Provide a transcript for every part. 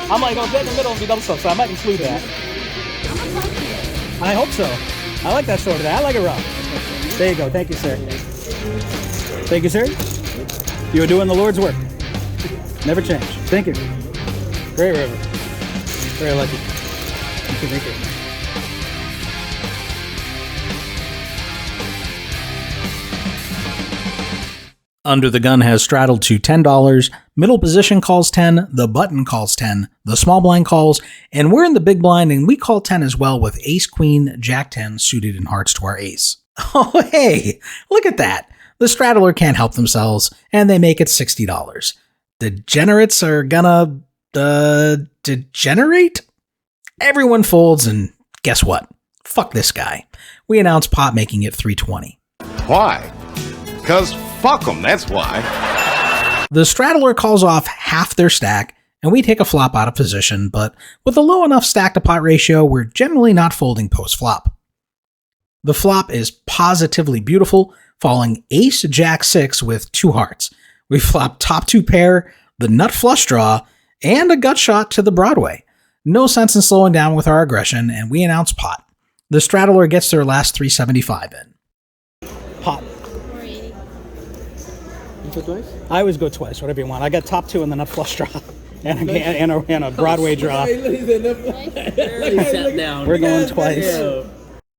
I'm like, I'll get in the middle and be double stuff, so I might include that. I hope so. I like that sort of that. I like it raw. There you go. Thank you, sir. Thank you, sir. You are doing the Lord's work. Never change. Thank you. Great river. Very lucky. Thank you. Thank you. Under the gun has straddled to $10, middle position calls 10, the button calls 10, the small blind calls, and we're in the big blind and we call 10 as well with ace, queen, jack 10 suited in hearts to our ace. Oh, hey, look at that. The straddler can't help themselves and they make it $60. Degenerates are gonna, degenerate? Everyone folds and guess what? Fuck this guy. We announce pot making it $320. Why? Because fuck them, that's why. The straddler calls off half their stack, and we take a flop out of position, but with a low enough stack to pot ratio, we're generally not folding post-flop. The flop is positively beautiful, falling ace jack 6 with 2 hearts. We flop top 2 pair, the nut flush draw, and a gut shot to the Broadway. No sense in slowing down with our aggression, and we announce pot. The straddler gets their last 375 in. Pot. Twice? I always go twice, whatever you want. I got top 2 in the nut flush draw and a Broadway draw. We're going twice.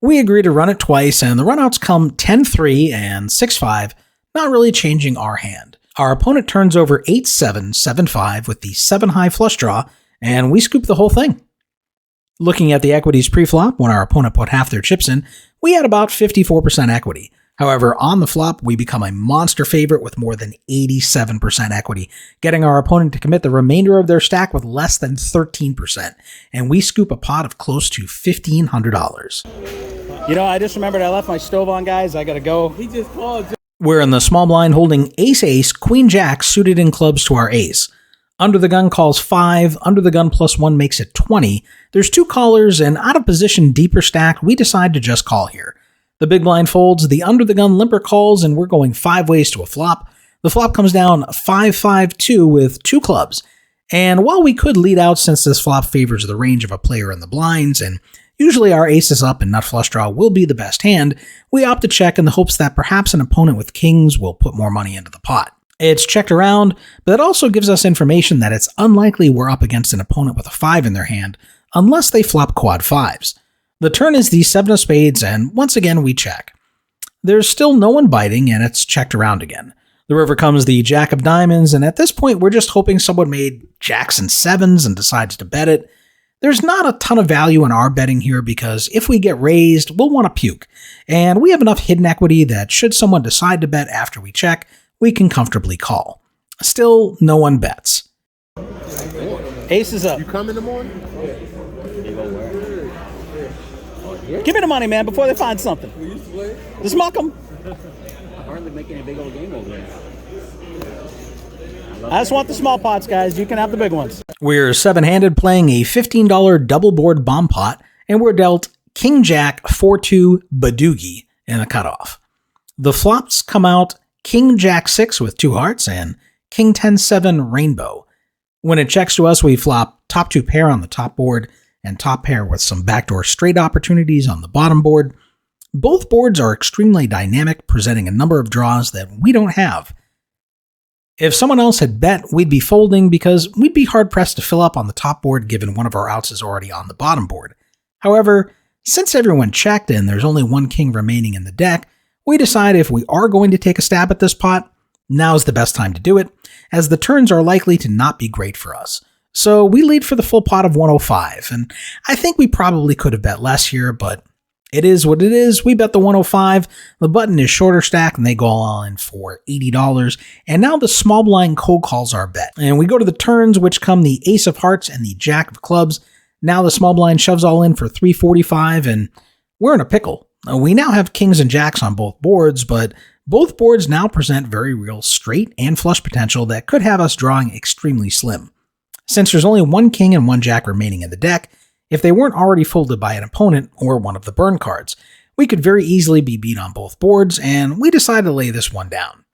We agree to run it twice, and the runouts come 10-3 and 6-5, not really changing our hand. Our opponent turns over 8-7, 7-5 with the 7-high flush draw, and we scoop the whole thing. Looking at the equities pre-flop, when our opponent put half their chips in, we had about 54% equity. However, on the flop, we become a monster favorite with more than 87% equity, getting our opponent to commit the remainder of their stack with less than 13%, and we scoop a pot of close to $1,500. You know, I just remembered I left my stove on, guys. I gotta go. He just called. We're in the small blind holding ace-ace, queen-jack suited in clubs to our ace. Under the gun calls 5, under the gun plus 1 makes it 20. There's 2 callers, and out of position deeper stacked, we decide to just call here. The big blind folds, the under the gun limper calls, and we're going 5 ways to a flop. The flop comes down 5-5-2 with 2 clubs. And while we could lead out since this flop favors the range of a player in the blinds, and usually our aces up and nut flush draw will be the best hand, we opt to check in the hopes that perhaps an opponent with kings will put more money into the pot. It's checked around, but it also gives us information that it's unlikely we're up against an opponent with a 5 in their hand unless they flop quad 5s. The turn is the 7 of spades, and once again we check. There's still no one biting, and it's checked around again. The river comes the jack of diamonds, and at this point we're just hoping someone made jacks and 7s and decides to bet it. There's not a ton of value in our betting here because if we get raised, we'll want to puke, and we have enough hidden equity that should someone decide to bet after we check, we can comfortably call. Still, no one bets. Ace is up. You come in the morning? Give me the money, man, before they find something. Just muck them. Hardly making a big old game over there. I just want the small pots, guys. You can have the big ones. We're 7-handed playing a $15 double board bomb pot, and we're dealt King Jack 4-2 Badoogie in a cutoff. The flops come out King Jack 6 with 2 hearts and King 10-7 Rainbow. When it checks to us, we flop top 2 pair on the top board and top pair with some backdoor straight opportunities on the bottom board. Both boards are extremely dynamic, presenting a number of draws that we don't have. If someone else had bet, we'd be folding because we'd be hard-pressed to fill up on the top board given one of our outs is already on the bottom board. However, since everyone checked and there's only 1 king remaining in the deck, we decide if we are going to take a stab at this pot, now's the best time to do it, as the turns are likely to not be great for us. So we lead for the full pot of 105, and I think we probably could have bet less here, but it is what it is. We bet the 105, the button is shorter stack, and they go all in for $80, and now the small blind cold calls our bet. And we go to the turns, which come the ace of hearts and the jack of clubs. Now the small blind shoves all in for $345, and we're in a pickle. We now have kings and jacks on both boards, but both boards now present very real straight and flush potential that could have us drawing extremely slim. Since there's only 1 king and 1 jack remaining in the deck, if they weren't already folded by an opponent or one of the burn cards, we could very easily be beat on both boards, and we decided to lay this one down.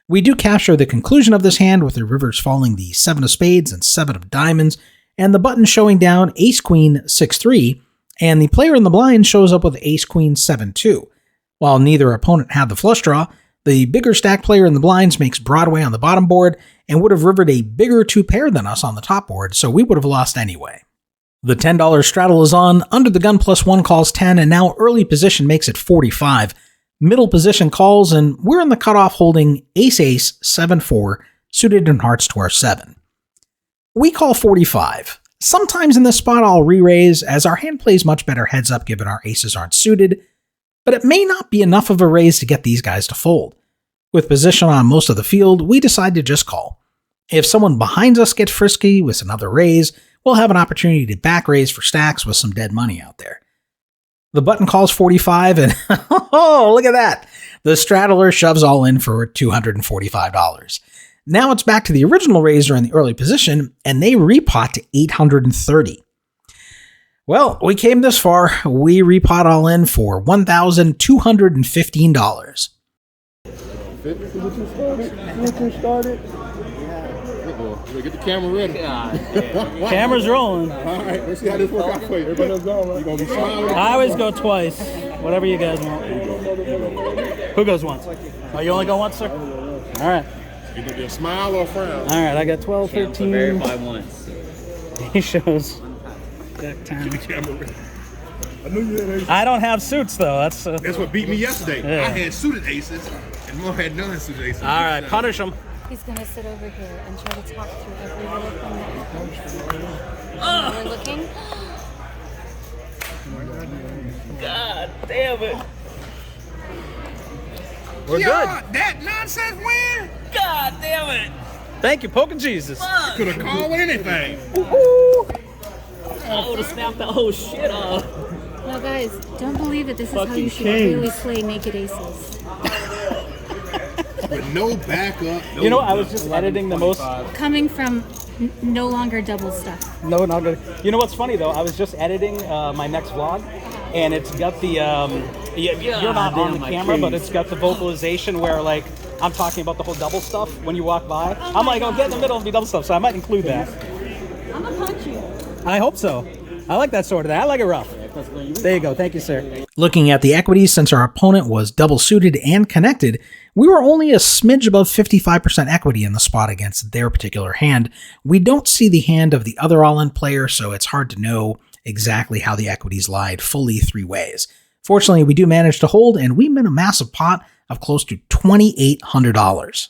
We do capture the conclusion of this hand with the rivers falling the 7 of spades and 7 of diamonds, and the button showing down ace-queen 6-3, and the player in the blind shows up with ace-queen 7-2. While neither opponent had the flush draw, the bigger stack player in the blinds makes Broadway on the bottom board and would have rivered a bigger 2-pair than us on the top board, so we would have lost anyway. The $10 straddle is on, under the gun +1 calls 10, and now early position makes it 45. Middle position calls, and we're in the cutoff holding ace-ace 7-4, suited in hearts to our 7. We call 45. Sometimes in this spot I'll re-raise, as our hand plays much better heads up given our aces aren't suited, but it may not be enough of a raise to get these guys to fold. With position on most of the field, we decide to just call. If someone behind us gets frisky with another raise, we'll have an opportunity to back raise for stacks with some dead money out there. The button calls 45 and oh, look at that. The straddler shoves all in for $245. Now it's back to the original raiser in the early position and they repot to 830. Well, we came this far. We repot all in for $1,215. Get the camera ready. Camera's rolling. All right, let's see how this works out for you. Everybody else going, right? You gonna be smiling? I always go twice. Whatever you guys want. Who goes once? Oh, you only go once, sir? All right. You gonna be a smile or a frown? All right, I got 12, 13. Verify once. He shows. Jack 10. Camera ready. I knew you had aces. I don't have suits, though. That's what beat me yesterday. Yeah. I had suited aces, and Mo had non-suited aces. all right, punish him. He's gonna sit over here and try to talk through every little thing that we're looking. God damn it. We're Yeah, that nonsense win? God damn it. Thank you, poking Jesus. Could have called with anything. I would have snapped the whole shit off. No, guys, don't believe that this is how Fucking you should kings. really play naked aces. With no backup. No You know, I was just editing the most. Coming from no longer double stuff. No, not good. You know what's funny though? I was just editing my next vlog, and it's got the you're not on the camera, but it's got the vocalization where like I'm talking about the whole double stuff when you walk by. I'm like, oh, get in the middle and be double stuff, so I might include that. I'm gonna punch you. I hope so. I like that sort of thing. I like it rough. There you go. Thank you, sir. Looking at the equities, since our opponent was double suited and connected, we were only a smidge above 55% equity in the spot against their particular hand. We don't see the hand of the other all-in player, so it's hard to know exactly how the equities lied fully 3 ways. Fortunately, we do manage to hold, and we win a massive pot of close to $2,800.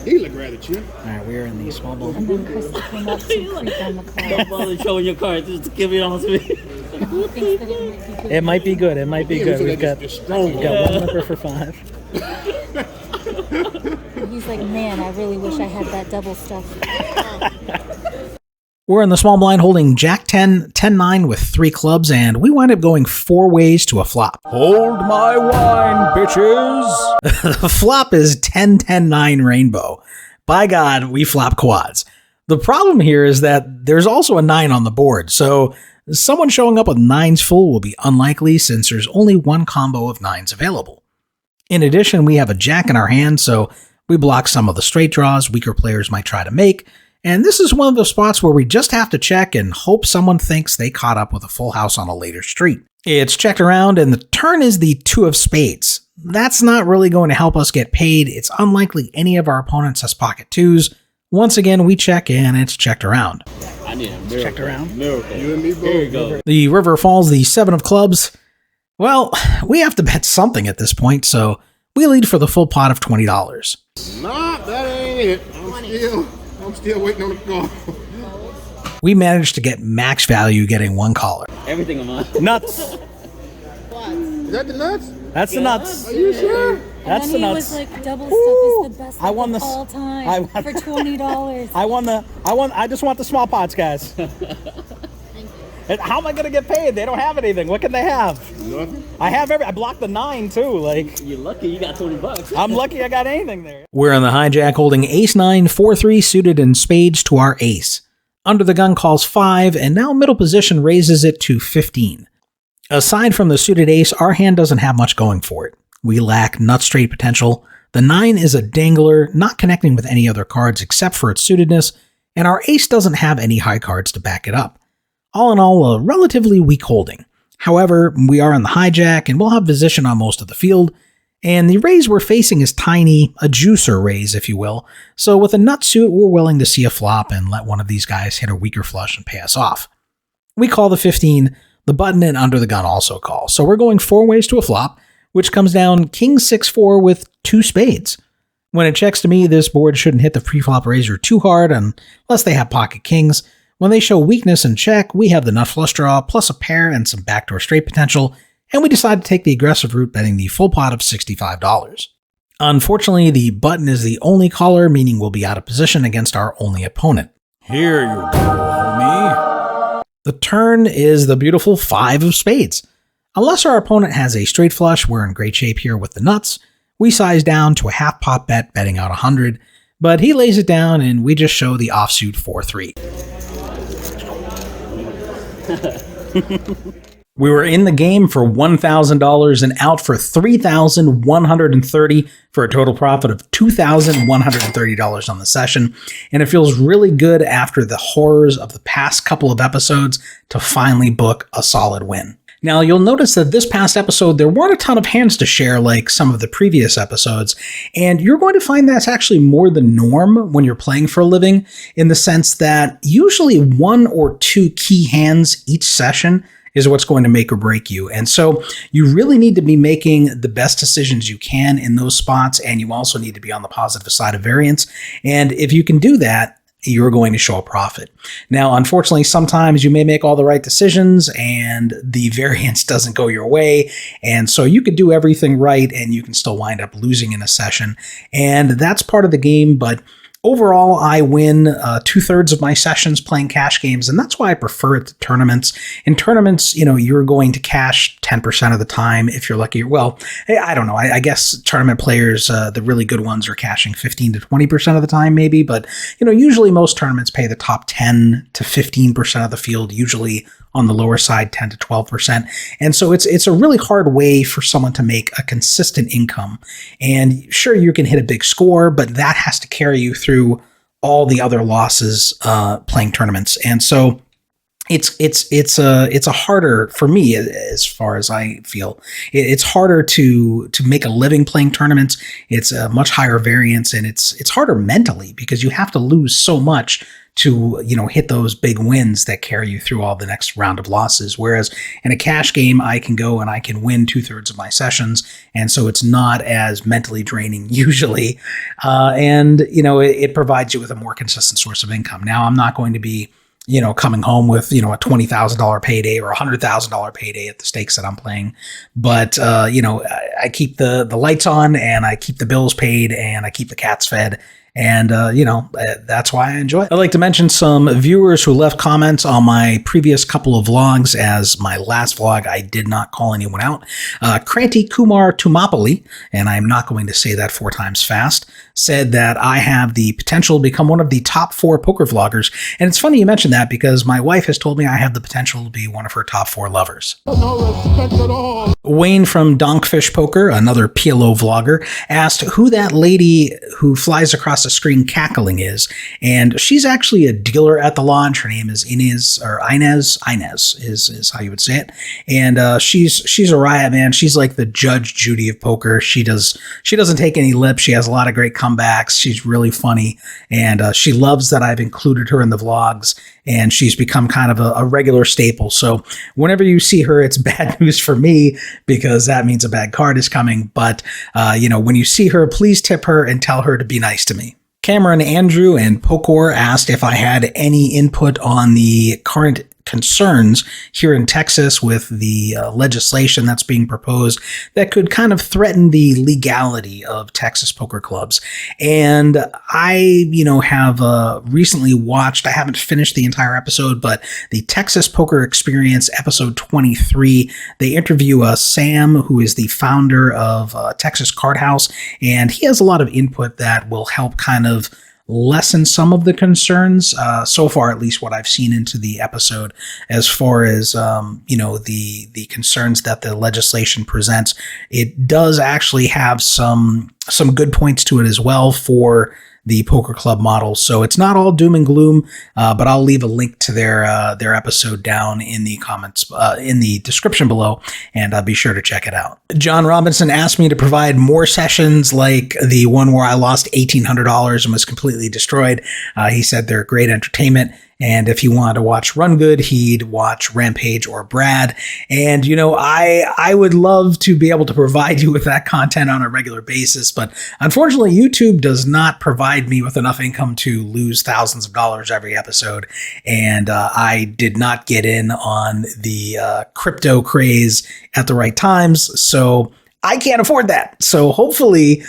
He look rather cheap. All right, we're in the small ball. And then Krista came up to creep on the card. Don't bother showing your cards. Just give it on to me. He thinks that it might be good. It might be good. It might be good. We've got one limper for 5. He's like, man, I really wish I had that double stuff. We're in the small blind holding Jack 10, 10-9 with 3 clubs, and we wind up going 4 ways to a flop. Hold my wine, bitches! The flop is 10-10-9 rainbow. By God, we flop quads. The problem here is that there's also a 9 on the board, so someone showing up with 9s full will be unlikely since there's only one combo of 9s available. In addition, we have a jack in our hand, so we block some of the straight draws weaker players might try to make, and this is one of those spots where we just have to check and hope someone thinks they caught up with a full house on a later street. It's checked around, and the turn is the 2 of spades. That's not really going to help us get paid. It's unlikely any of our opponents has pocket 2s. Once again, we check and it's checked around. I need a miracle. Checked around. Miracle. You and me both. Here you go. The river falls the 7 of clubs. Well, we have to bet something at this point, so we lead for the full pot of $20. Nah, that ain't it. I'm still waiting on the call. We managed to get max value getting 1 caller. Everything I'm on. Nuts. Is that the nuts? That's the nuts. Are you sure? That's and the then he nuts. was like, double stuff is the best I won of this- all time I won- for $20. I just want the small pots, guys. And how am I gonna get paid? They don't have anything. What can they have? Nothing. I blocked the 9 too. Like, You're lucky you got $20. I'm lucky I got anything there. We're in the hijack holding ace-9, 4-3 suited in spades to our ace. Under the gun calls 5, and now middle position raises it to 15. Aside from the suited ace, our hand doesn't have much going for it. We lack nut straight potential. The 9 is a dangler, not connecting with any other cards except for its suitedness, and our ace doesn't have any high cards to back it up. All in all, a relatively weak holding. However, we are on the hijack and we'll have position on most of the field, and the raise we're facing is tiny, a juicer raise if you will, so with a nut suit we're willing to see a flop and let one of these guys hit a weaker flush and pay us off. We call the 15, the button and under the gun also call, so we're going 4 ways to a flop, which comes down king 6-4 with 2 spades. When it checks to me, this board shouldn't hit the pre-flop raiser too hard unless they have pocket kings. When they show weakness and check, we have the nut flush draw, plus a pair and some backdoor straight potential, and we decide to take the aggressive route betting the full pot of $65. Unfortunately, the button is the only caller, meaning we'll be out of position against our only opponent. Here you go, homie. The turn is the beautiful 5 of spades. Unless our opponent has a straight flush, we're in great shape here with the nuts. We size down to a half pot bet, betting out 100, but he lays it down and we just show the offsuit 4-3. We were in the game for $1,000 and out for $3,130 for a total profit of $2,130 on the session. And it feels really good after the horrors of the past couple of episodes to finally book a solid win. Now, you'll notice that this past episode, there weren't a ton of hands to share like some of the previous episodes, and you're going to find that's actually more the norm when you're playing for a living, in the sense that usually 1 or 2 key hands each session is what's going to make or break you. And so you really need to be making the best decisions you can in those spots, and you also need to be on the positive side of variance. And if you can do that, you're going to show a profit. Now, unfortunately, sometimes you may make all the right decisions and the variance doesn't go your way. And so you could do everything right and you can still wind up losing in a session. And that's part of the game. But overall, I win 2/3 of my sessions playing cash games, and that's why I prefer it to tournaments. In tournaments, you're going to cash 10% of the time if you're lucky. Well, I don't know. I guess tournament players, the really good ones, are cashing 15 to 20% of the time, maybe. But usually most tournaments pay the top 10 to 15% of the field, usually on the lower side, 10 to 12%. And so it's a really hard way for someone to make a consistent income. And sure, you can hit a big score, but that has to carry you through all the other losses playing tournaments. And so it's a harder, for me, as far as I feel, it's harder to make a living playing tournaments. It's a much higher variance, and it's harder mentally because you have to lose so much to hit those big wins that carry you through all the next round of losses. Whereas in a cash game, I can go and I can win 2/3 of my sessions, and so it's not as mentally draining usually. And it provides you with a more consistent source of income. Now, I'm not going to be coming home with, a $20,000 payday or a $100,000 payday at the stakes that I'm playing. But, I keep the lights on and I keep the bills paid and I keep the cats fed. And, that's why I enjoy it. I'd like to mention some viewers who left comments on my previous couple of vlogs. As my last vlog, I did not call anyone out. Kranti Kumar Tumapali, and I'm not going to say that 4 times fast, said that I have the potential to become one of the top 4 poker vloggers. And it's funny you mentioned that because my wife has told me I have the potential to be one of her top 4 lovers. No respect at all. Wayne from Donkfish Poker, another PLO vlogger, asked who that lady who flies across the screen cackling is, and she's actually a dealer at the launch. Her name is Inez is how you would say it, and she's a riot, man. She's like the Judge Judy of poker. She doesn't take any lip. She has a lot of great comebacks. She's really funny, and she loves that I've included her in the vlogs, and she's become kind of a regular staple. So whenever you see her, it's bad news for me because that means a bad card is coming. But when you see her, please tip her and tell her to be nice to me. Cameron, Andrew, and Pokor asked if I had any input on the current concerns here in Texas with the legislation that's being proposed that could kind of threaten the legality of Texas poker clubs. And I, have recently watched, I haven't finished the entire episode, but the Texas Poker Experience episode 23, they interview Sam, who is the founder of Texas Card House, and he has a lot of input that will help kind of lessen some of the concerns, so far, at least what I've seen into the episode, as far as, the concerns that the legislation presents. It does actually have some good points to it as well for the poker club model. So it's not all doom and gloom, but I'll leave a link to their episode down in the comments, in the description below, and be sure to check it out. John Robinson asked me to provide more sessions like the one where I lost $1,800 and was completely destroyed. He said they're great entertainment. And if he wanted to watch Run Good, he'd watch Rampage or Brad. And, I would love to be able to provide you with that content on a regular basis. But unfortunately, YouTube does not provide me with enough income to lose thousands of dollars every episode. And I did not get in on the crypto craze at the right times. So I can't afford that. So hopefully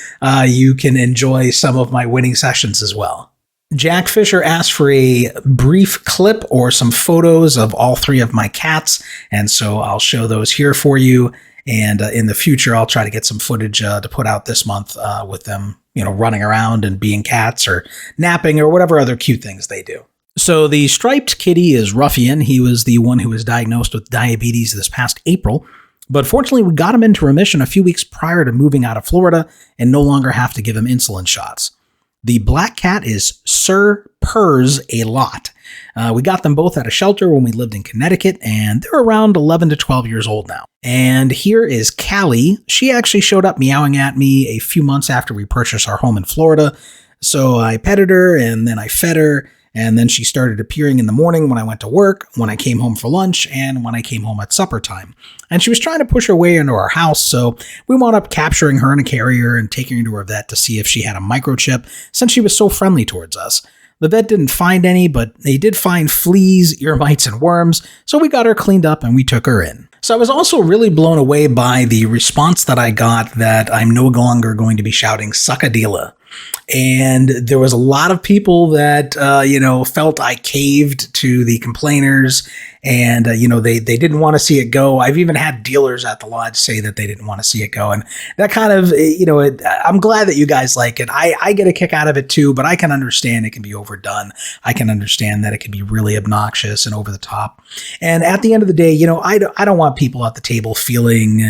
you can enjoy some of my winning sessions as well. Jack Fisher asked for a brief clip or some photos of all three of my cats, and so I'll show those here for you. And in the future, I'll try to get some footage to put out this month with them, running around and being cats or napping or whatever other cute things they do. So the striped kitty is Ruffian. He was the one who was diagnosed with diabetes this past April. But fortunately, we got him into remission a few weeks prior to moving out of Florida and no longer have to give him insulin shots. The black cat is Sir Purrs a Lot. We got them both at a shelter when we lived in Connecticut, and they're around 11 to 12 years old now. And here is Callie. She actually showed up meowing at me a few months after we purchased our home in Florida. So I petted her, and then I fed her, and then she started appearing in the morning when I went to work, when I came home for lunch, and when I came home at supper time. And she was trying to push her way into our house, so we wound up capturing her in a carrier and taking her to her vet to see if she had a microchip, since she was so friendly towards us. The vet didn't find any, but they did find fleas, ear mites, and worms, so we got her cleaned up and we took her in. So I was also really blown away by the response that I got that I'm no longer going to be shouting Suckadila. And there was a lot of people that, felt I caved to the complainers and, they didn't want to see it go. I've even had dealers at the lodge say that they didn't want to see it go. And that kind of, I'm glad that you guys like it. I get a kick out of it too, but I can understand it can be overdone. I can understand that it can be really obnoxious and over the top. And at the end of the day, I don't want people at the table feeling,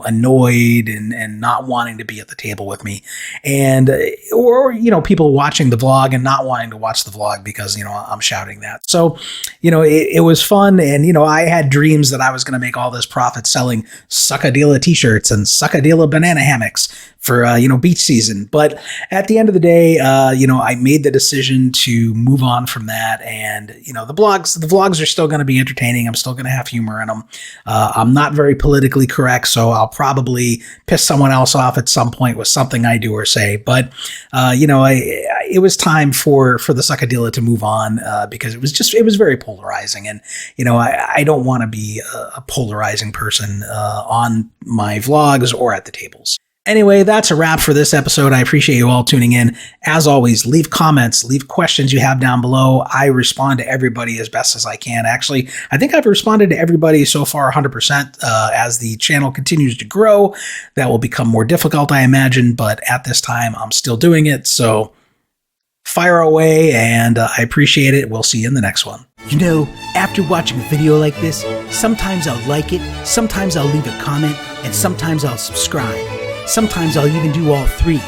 annoyed and not wanting to be at the table with me. And, or people watching the vlog and not wanting to watch the vlog because, I'm shouting that. So, it was fun. And, I had dreams that I was going to make all this profit selling Suckadila t-shirts and Suckadila banana hammocks for, beach season. But at the end of the day, I made the decision to move on from that. And, the vlogs are still going to be entertaining. I'm still going to have humor in them. I'm not very politically correct, so I'll probably piss someone else off at some point with something I do or say. But, it was time for the Suckadila to move on because it was very polarizing. And, I don't want to be a polarizing person on my vlogs or at the tables. Anyway, that's a wrap for this episode. I appreciate you all tuning in. As always, leave comments, leave questions you have down below. I respond to everybody as best as I can. Actually, I think I've responded to everybody so far 100%. As the channel continues to grow, that will become more difficult, I imagine. But at this time, I'm still doing it. So fire away, and I appreciate it. We'll see you in the next one. After watching a video like this, sometimes I'll like it, sometimes I'll leave a comment, and sometimes I'll subscribe. Sometimes I'll even do all three.